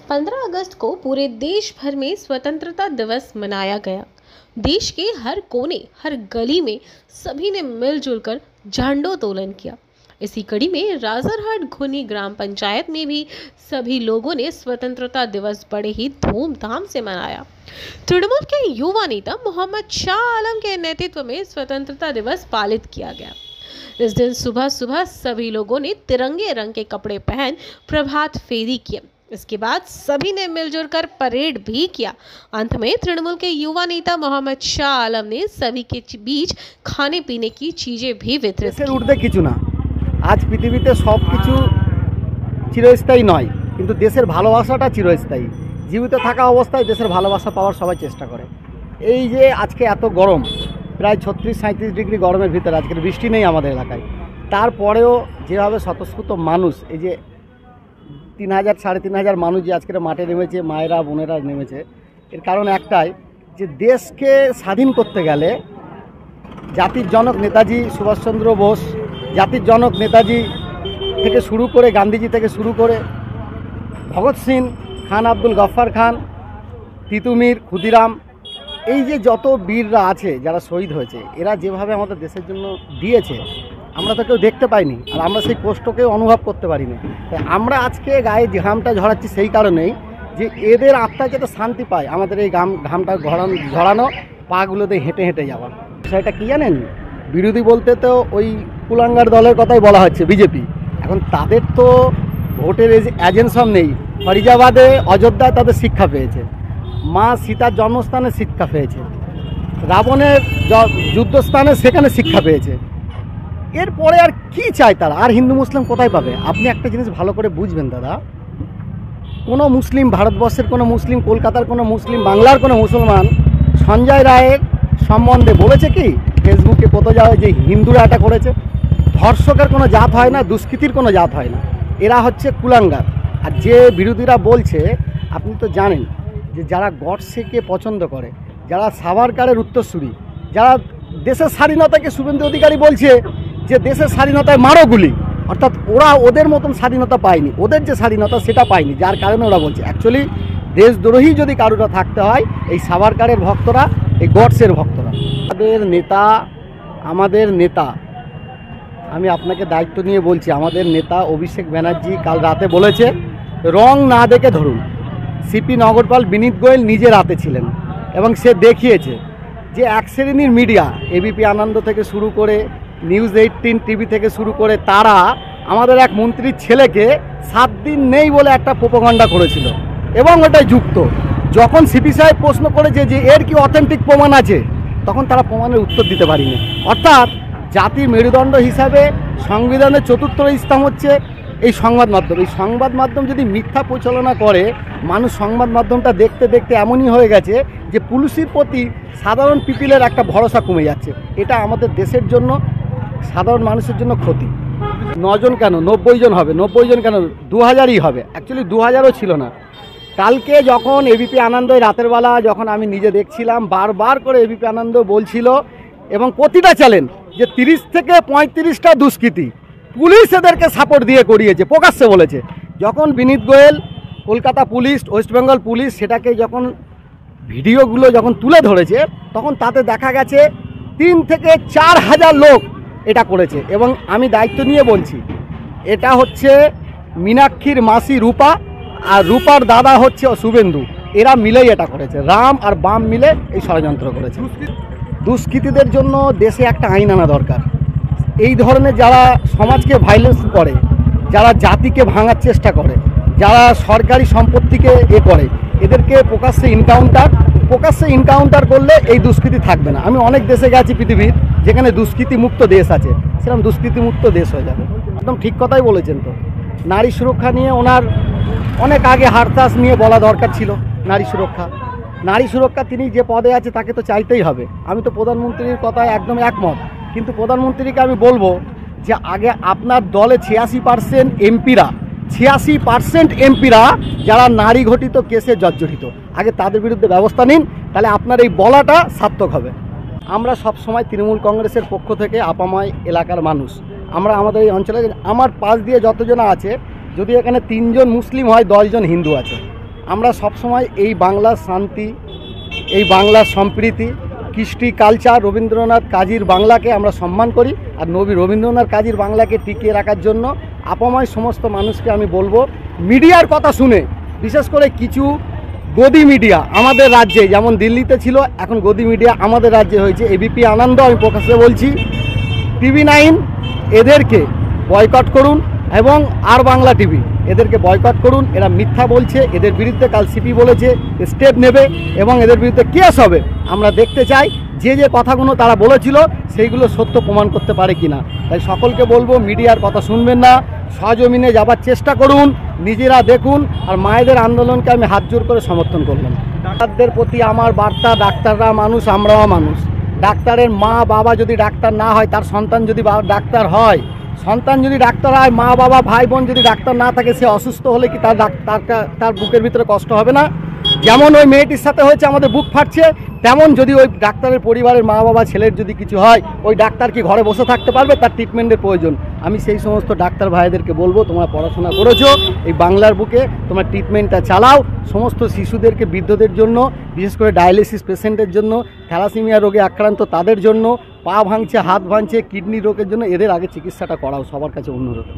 15 अगस्त को पूरे देश भर में स्वतंत्रता दिवस मनाया गया। देश के हर कोने, हर गली में सभी ने मिलजुल कर झंडोत्तोलन किया। इसी कड़ी में राजरहाट घुनी ग्राम पंचायत में भी सभी लोगों ने स्वतंत्रता दिवस बड़े ही धूमधाम से मनाया। तृणमूल के युवा नेता मोहम्मद शाह आलम के नेतृत्व में स्वतंत्रता दिवस पालित किया गया। इस दिन सुबह सुबह सभी लोगों ने तिरंगे रंग के कपड़े पहन प्रभात फेरी की। इसके बाद सभी ने मिलजुल कर परेड भी किया। अंत में तृणमूल के युवा नेता मोहम्मद शाह आलम ने सभी के बीच खाने पीने की चीजें भी वितरित की। उठते किछु ना, आज पृथिवीते सबकिछु चिरस्थायी नय, किन्तु देशेर भालोबासाटा चिरस्थायी। जीवित थाका अवस्थाय देशेर भालोबासा पाওয়ার सबाई चेष्टा करे। এই যে আজকে এত গরম, প্রায় 36-37 ডিগ্রি গরমের ভিতরে আজকের বৃষ্টি নেই আমাদের এলাকায়, তারপরেও যেভাবে স্বতঃস্ফূর্ত মানুষ, এই যে 3000-3500 মানুষ যে আজকের মাঠে নেমেছে, মায়েরা বোনেরা নেমেছে, এর কারণ একটাই যে দেশকে স্বাধীন করতে গেলে জাতির জনক নেতাজি সুভাষচন্দ্র বোস, জাতির জনক নেতাজি থেকে শুরু করে গান্ধীজি থেকে শুরু করে ভগৎ সিং, খান আব্দুল গফ্ফার খান, তিতুমির, ক্ষুদিরাম, এই যে যত বীররা আছে যারা শহীদ হয়েছে, এরা যেভাবে আমাদের দেশের জন্য দিয়েছে আমরা তো কেউ দেখতে পাইনি, আর আমরা সেই কষ্টকেও অনুভব করতে পারিনি। তাই আমরা আজকে গায়ে ঘামটা ঝরাচ্ছি সেই কারণেই যে এদের আত্মায় যাতে শান্তি পায়, আমাদের এই ঘামটা ঝরানো, পাগুলোতে হেঁটে হেঁটে যাওয়া। সেটা কী জানেন, বিরোধী বলতে তো ওই কুলাঙ্গার দলের কথাই বলা হচ্ছে, বিজেপি। এখন তাদের তো ভোটের এজেন্সম নেই। ফরিদাবাদে, অযোধ্যায় তাদের শিক্ষা পেয়েছে, মা সীতার জন্মস্থানে শিক্ষা পেয়েছে, রাবণের যুদ্ধস্থানে সেখানে শিক্ষা পেয়েছে। এরপরে আর কি চায় তারা? আর হিন্দু মুসলিম কোথায় পাবে? আপনি একটা জিনিস ভালো করে বুঝবেন দাদা, কোনো মুসলিম, ভারতবর্ষের কোনো মুসলিম, কলকাতার কোনো মুসলিম, বাংলার কোনো মুসলমান সঞ্জয় রায়ের সম্বন্ধে বলেছে কি ফেসবুকে কোথাও যাওয়া যে হিন্দুরা এটা করেছে? ধর্ষকের কোনো জাত হয় না, দুষ্কৃতির কোনো জাত হয় না, এরা হচ্ছে কুলাঙ্গার। আর যে বিরোধীরা বলছে, আপনি তো জানেন যে যারা গডসেকে পছন্দ করে, যারা সাভারকারের উত্তরসূরি, যারা দেশের স্বাধীনতাকে, শুভেন্দু অধিকারী বলছে যে দেশের স্বাধীনতায় মারো গুলি, অর্থাৎ ওরা ওদের মতন স্বাধীনতা পায়নি, ওদের যে স্বাধীনতা সেটা পায়নি, যার কারণে ওরা বলছে। অ্যাকচুয়ালি দেশদ্রোহী যদি কারোরা থাকতে হয়, এই সাভারকারের ভক্তরা, এই গডসের ভক্তরা। আমাদের নেতা, আমি আপনাকে দায়িত্ব নিয়ে বলছি, আমাদের নেতা অভিষেক ব্যানার্জি কাল রাতে বলেছে রং না দেখে ধরুন। সিপি নগরপাল বিনীত গোয়েল নিজে রাতে ছিলেন এবং সে দেখিয়েছে যে এক শ্রেণীর মিডিয়া, এবিপি আনন্দ থেকে শুরু করে নিউজ 18 টিভি থেকে শুরু করে, তারা আমাদের এক মন্ত্রীর ছেলেকে 7 দিন নেই বলে একটা প্রোপাগান্ডা করেছিল এবং ওটাই যুক্ত। যখন সিপি সাহেব প্রশ্ন করেছে যে এর কি অথেন্টিক প্রমাণ আছে, তখন তারা প্রমাণের উত্তর দিতে পারিনি। অর্থাৎ জাতির মেরুদণ্ড হিসাবে সংবিধানের 4র্থ স্তম্ভ হচ্ছে এই সংবাদ মাধ্যম। এই সংবাদ মাধ্যম যদি মিথ্যা প্রচারণা করে, মানুষ সংবাদ মাধ্যমটা দেখতে দেখতে এমনই হয়ে গেছে যে পুলিশের প্রতি সাধারণ পিপিলের একটা ভরসা কমে যাচ্ছে। এটা আমাদের দেশের জন্য, সাধারণ মানুষের জন্য ক্ষতি। 9 জন কেন, 90 জন হবে, 90 জন কেন, 2000ই হবে। অ্যাকচুয়ালি 2000ও ছিল না। কালকে যখন এবিপি আনন্দয় রাতের বেলা যখন আমি নিজে দেখছিলাম, বারবার করে এবিপি আনন্দ বলছিল এবং প্রতিটা চ্যানেল যে 30 থেকে 35টা দুষ্কৃতী পুলিশ এদেরকে সাপোর্ট দিয়ে করিয়েছে, প্রকাশ্যে বলেছে। যখন Vineet Goyal, Kolkata police, West Bengal police সেটাকে যখন ভিডিওগুলো যখন তুলে ধরেছে, তখন তাতে দেখা গেছে 3 থেকে 4000 লোক এটা করেছে। এবং আমি দায়িত্ব নিয়ে বলছি, এটা হচ্ছে মীনাক্ষীর মাসি রূপা, আর রূপার দাদা হচ্ছে শুভেন্দু, এরা মিলেই এটা করেছে। রাম আর বাম মিলে এই ষড়যন্ত্র করেছে। দুষ্কৃতীদের জন্য দেশে একটা আইন আনা দরকার। এই ধরনের যারা সমাজকে ভাইলেন্স করে, যারা জাতিকে ভাঙার চেষ্টা করে, যারা সরকারি সম্পত্তিকে করে, এদেরকে প্রকাশ্যে ইনকাউন্টার করলে এই দুষ্কৃতি থাকবে না। আমি অনেক দেশে গেছি পৃথিবীর, যেখানে দুষ্কৃতি মুক্ত দেশ আছে, সেরকম দুষ্কৃতি মুক্ত দেশ হয়ে যাবে। একদম ঠিক কথাই বলেছেন। তো নারী সুরক্ষা নিয়ে ওনার অনেক আগে হারতাস নিয়ে বলা দরকার ছিল। নারী সুরক্ষা তিনি যে পদে আছে তাকে তো চাইতেই হবে। আমি তো প্রধানমন্ত্রীর কথায় একদম একমত, কিন্তু প্রধানমন্ত্রীকে আমি বলবো যে আগে আপনার দলে 86% এমপিরা যারা নারী ঘটিত কেসে জর্জরিত, আগে তাদের বিরুদ্ধে ব্যবস্থা নিন, তাহলে আপনার এই বলাটা সার্থক হবে। আমরা সব সময় তৃণমূল কংগ্রেসের পক্ষ থেকে আপামায় এলাকার মানুষ, আমরা আমাদের এই অঞ্চলে, আমার পাশ দিয়ে যতজন আছে, যদি এখানে 3 জন মুসলিম হয়, 10 জন হিন্দু আছে। আমরা সবসময় এই বাংলার শান্তি, এই বাংলার সম্প্রীতি, কৃষ্টি কালচার, রবীন্দ্রনাথ কাজীর বাংলাকে আমরা সম্মান করি। আর রবীন্দ্রনাথ কাজীর বাংলাকে টিকিয়ে রাখার জন্য আপাময় সমস্ত মানুষকে আমি বলবো, মিডিয়ার কথা শুনে, বিশেষ করে কিছু গদি মিডিয়া আমাদের রাজ্যে, যেমন দিল্লিতে ছিল, এখন গদি মিডিয়া আমাদের রাজ্যে হয়েছে। এবিপি আনন্দ আমি প্রকাশ্যে বলছি, TV9 এদেরকে বয়কট করুন এবং আর বাংলা টিভি এদেরকে বয়কট করুন। এরা মিথ্যা বলছে, এদের বিরুদ্ধে কাল সিপি বলেছে স্টেপ নেবে এবং এদের বিরুদ্ধে কেস হবে। আমরা দেখতে চাই যে যে কথাগুলো তারা বলেছিল সেইগুলো সত্য প্রমাণ করতে পারে কিনা। তাই সকলকে বলবো, মিডিয়ার কথা শুনবেন না, সজমিনে যাবার চেষ্টা করুন, নিজেরা দেখুন। আর মায়েদের আন্দোলনকে আমি হাত জোর করে সমর্থন করলাম। ডাক্তারদের প্রতি আমার বার্তা, ডাক্তাররা মানুষ, আমরাও মানুষ। ডাক্তারের মা বাবা যদি ডাক্তার না হয়, তার সন্তান যদি ডাক্তার হয়, সন্তান যদি ডাক্তার হয়, মা বাবা ভাই বোন যদি ডাক্তার না থাকে, সে অসুস্থ হলে কি তার বুকের ভিতরে কষ্ট হবে না? যেমন ওই মেয়েটির সাথে হয়েছে, আমাদের বুক ফাটছে, তেমন যদি ওই ডাক্তারের পরিবারের মা বাবা ছেলের যদি কিছু হয়, ওই ডাক্তার কি ঘরে বসে থাকতে পারবে? তার ট্রিটমেন্টের প্রয়োজন। আমি সেই সমস্ত ডাক্তার ভাইদেরকে বলবো, তোমরা পড়াশোনা করেছো, এই বাংলার বুকে তোমরা ট্রিটমেন্টটা চালাও। সমস্ত শিশুদেরকে, বৃদ্ধদের জন্য, বিশেষ করে ডায়ালিসিস পেশেন্টের জন্য, থ্যালাসেমিয়া রোগে আক্রান্ত তাদের জন্য, পা ভাঙছে, হাত ভাঙছে, কিডনি রোগের জন্য এদের আগে চিকিৎসাটা করাও, সবার কাছে অনুরোধ।